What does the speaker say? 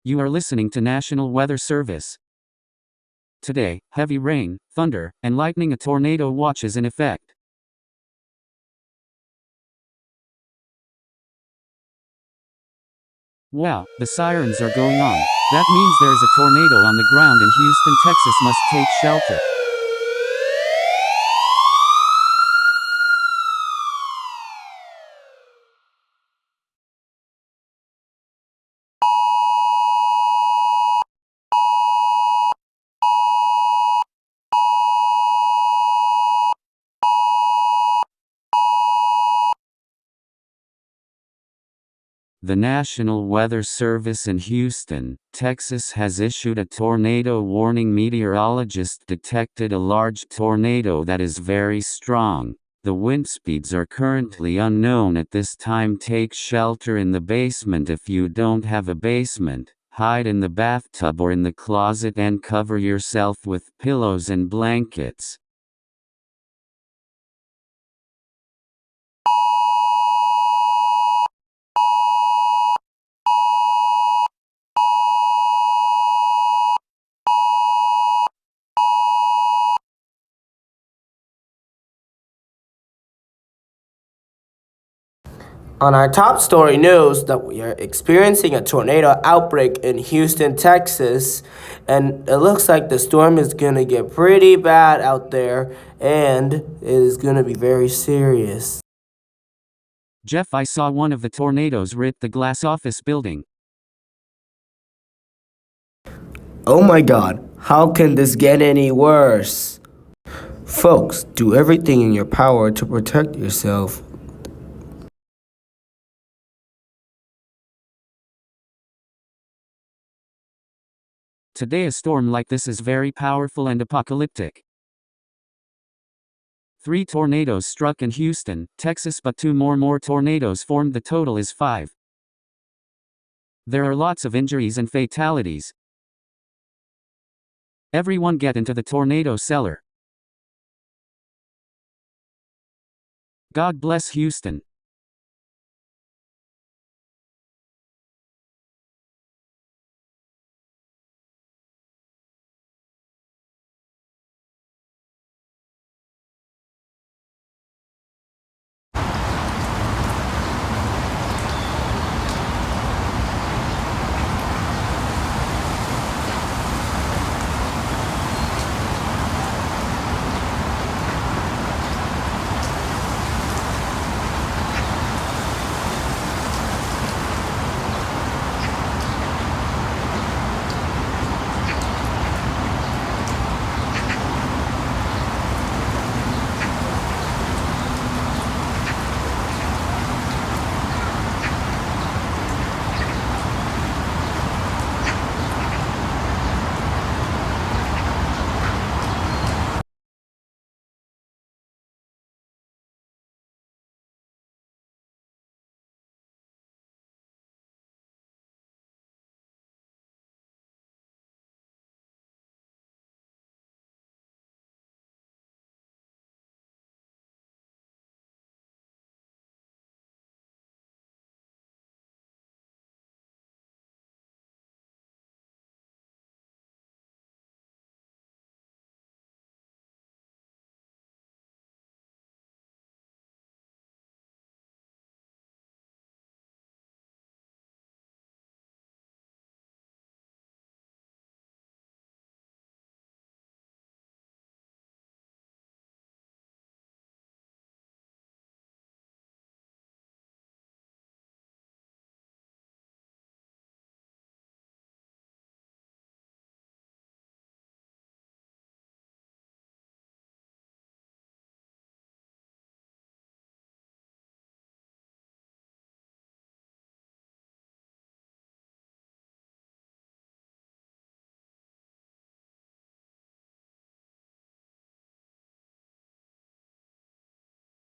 You are listening to National Weather Service. Today, heavy rain, thunder, and lightning. A tornado watch is in effect. Wow, the sirens are going on. That means there is a tornado on the ground and Houston, Texas must take shelter. The National Weather Service in Houston, Texas has issued a tornado warning. Meteorologists detected a large tornado that is very strong. The wind speeds are currently unknown at this time. Take shelter in the basement. If you don't have a basement, hide in the bathtub or in the closet and cover yourself with pillows and blankets. On our top story news that we are experiencing a tornado outbreak in Houston, Texas, and it looks like the storm is going to get pretty bad out there and it is going to be very serious. Jeff, I saw one of the tornadoes rip the glass office building. Oh my God, how can this get any worse? Folks, do everything in your power to protect yourself. Today a storm like this is very powerful and apocalyptic. 3 tornadoes struck in Houston, Texas, but 2 more tornadoes formed. The total is 5. There are lots of injuries and fatalities. Everyone get into the tornado cellar. God bless Houston.